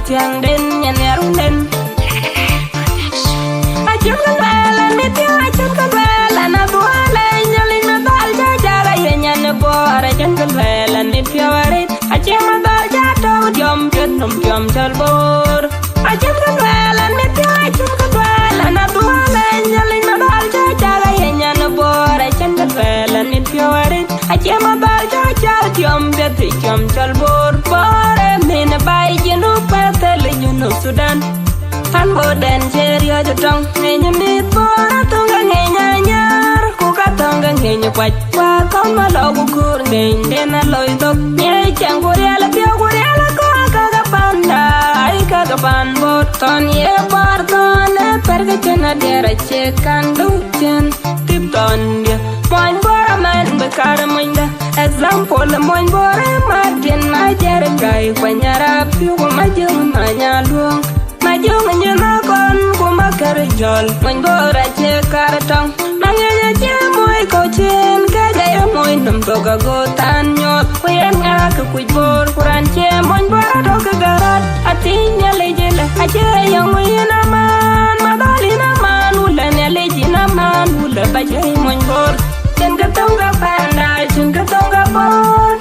tiang den nyan yarunden achun kabela nitya achun kabela na duale nyalin madal jaga yenyan bora achun kabela nitya warit achun madal jato diom petum diom chalbor achun kabela nitya achun kabela na duale nyalin madal jaga yenyan bora achun kabela nitya warit achun madal jato diom petum diom chalbor bora min bai jinu petel jinu Sudan han boden jerio jotong ngenya mit bora tonga ngenya nyar ku ka tonga ngenya kwat wa kon malo kur ngenya na loy dok nye chang kuriala pio kuriala ko ka panda ai ka pan bot ton ye bar ton perga chena dera che kan duchen tip ton dia moin bora man bekar moinda example moin bora martin na jere kai kwanyara pio majung manya luong majung nyana kon kuma karjol moin bora che kartong mangenya che moi ko chen ka jaya moi nam to ga go tan nyot kuyen nga ku bor kuran che moin bora do ka garat atinya lejela ache yang ina man madalina man ula ne lejina man ula bajai moin bor chen ka tonga panda chen ka tonga bor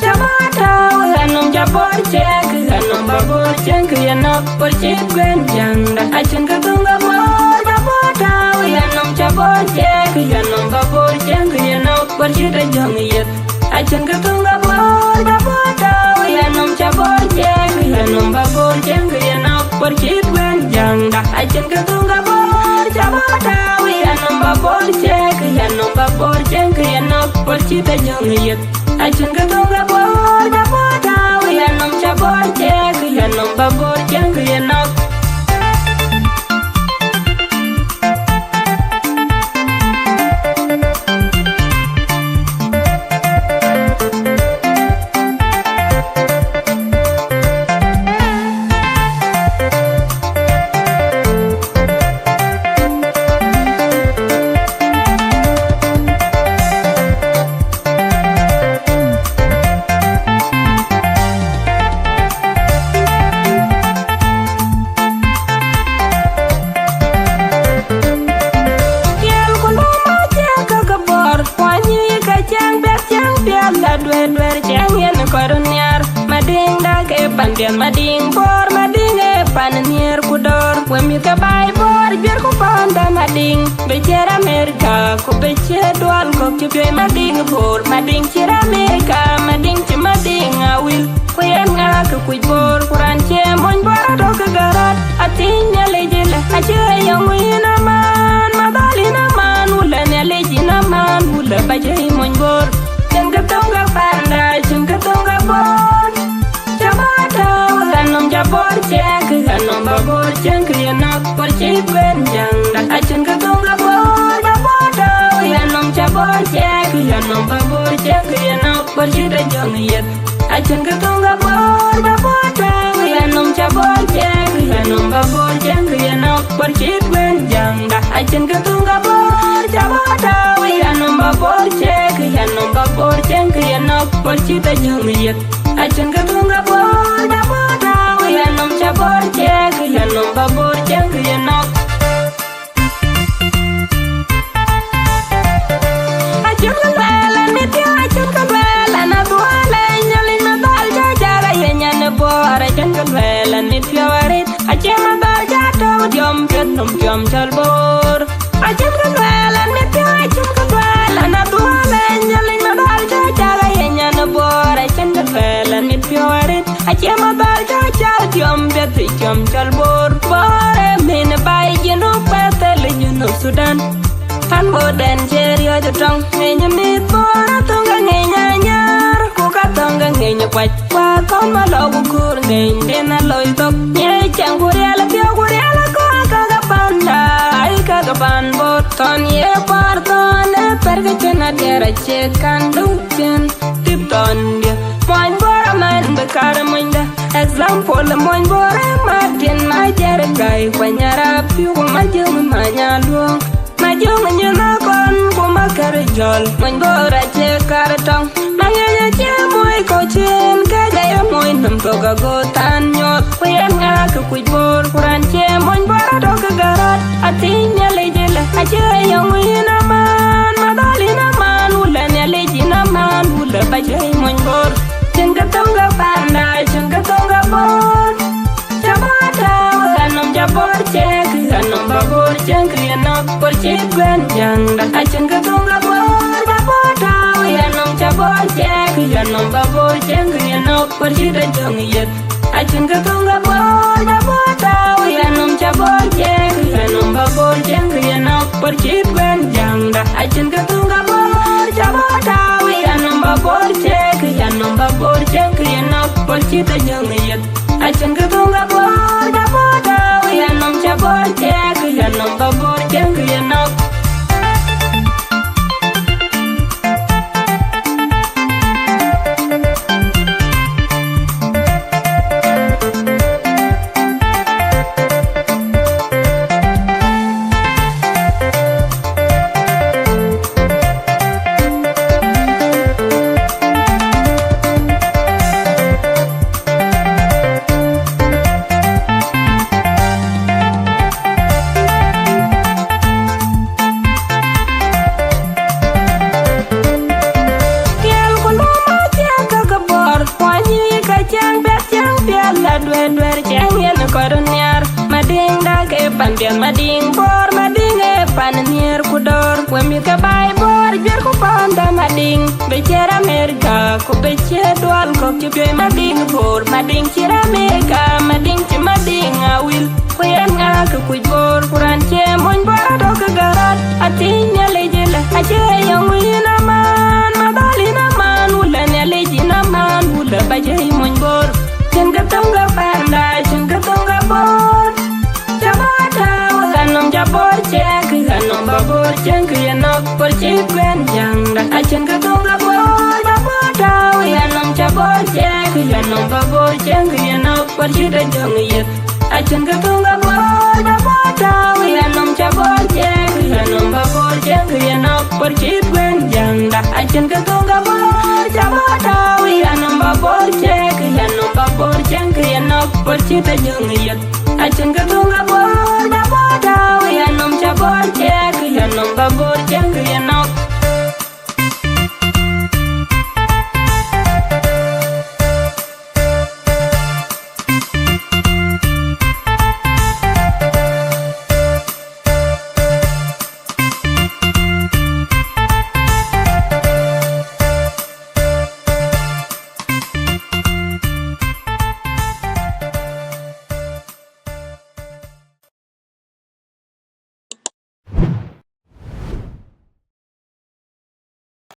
Jabata, hanum jabor cek, hanum babor cek, yana por cek genjanda. Acen ketunga bor, jabata, hanum jabor cek, hanum babor cek, yana por cek jangiyat. Acen ketunga bor, jabata, hanum jabor cek, hanum babor cek, yana por cek genjanda. Acen ketunga bor, jabata, hanum babor cek, hanum babor cek, yana por cek jangiyat. Acun ketunga bor, jabor tahu yanum jabor cek, yanum babor cek yanok. Pandian mading bor mading pananier kudor wemi ka bai bor biar ku panda mading becer Amerika ku becer dual ko cipe mading bor mading cer Amerika mading ci mading awil ku yen ngala ku bor kuran ce mon bor do ka garat atinya lejela ace yang wina man madalina man ula ne lejina man ula bajai mon bor ken ka tonga panda chen ka tonga bor hanum jabor cek, hanum babor cek, yana por cek genjanda. Acun ketunga bor, jabor tahu hanum jabor cek, hanum babor cek, yana por cek jangiyat. Acun ketunga bor, jabor tahu hanum jabor cek, hanum babor cek, yana por cek genjanda. Acun ketunga bor, jabor tahu hanum babor cek, hanum babor cek, yana por cek jangiyat. Acun ketunga bor, jabor tahu hanum jabor cek, hanum babor cek, yanok. Acun kabela nitya acun kabela na duale nyalin madal jaga yenyan bor acun kabela nitya warit acun madal jato diom petum diom chalbor. Acun kabela nitya acun kabela na duale nyalin madal jaga yenyan bor acun kabela nitya warit acun madal jato diom petum diom chalbor. Bore min bai jinu petel jinu Sudan han boden jerio jotong ngenya mit bora tonga ngenya nyar ku ka tonga ngenya kwat wa kon malo kur ngenya na loy dok nye chang kuriala pio kuriala ko ka panda ai ka pan bot ton ye par ton perga chena dera che kan duchen tip ton dia moin bora man bekar moinda example moin bora martin na jere kai kwanyara pio majung manya luong majung nyana kon kuma karjol moin bora che kartong mangenya che moi ko chen ka jaya moi num toga go tan nyot kuyen nga ku kujbor kuran che mon bara do garat atinya lejela ache yang ina man madalina man ulan ya lejina man ula bajai mon bor cenga tonga panda cenga tonga bor jabata kanum jabor cek kanum babor cek yana por cek gwen janda cenga tonga bor jabata yanum jabor cek yanum babor cek yana por cek jong yet cenga tonga bor jabata yanum jabor cek yanum babor cek yana por cek gwen janda cenga tonga bor jabata yanum babor cek yanum babor cek yana por cek jong yet cenga tonga bor jabata yanum jabor cek yanum babor cek yana Pandian mading bor mading pananier kudor wemi ka bay bor biar ko panda mading becer Amerika ko becer dual ko kibe mading bor mading cer Amerika mading ci mading awil ko yan nga ko kujbor kuran ce mon bor do ka garat atinya lejela ace yang wina man madalina man ulan ya lejina man ula bajai mon bor cenga tonga panda cenga tonga bor kanum jabor cek kanum babor cek yana por cek gwen janda cenga tonga bor jabota yanum jabor cek yanum babor cek yana por cek jong yet cenga tonga bor jabota yanum jabor cek yanum babor cek yana por cek gwen janda cenga tonga bor jabota yanum babor cek yanum babor cek yana por cek jong yet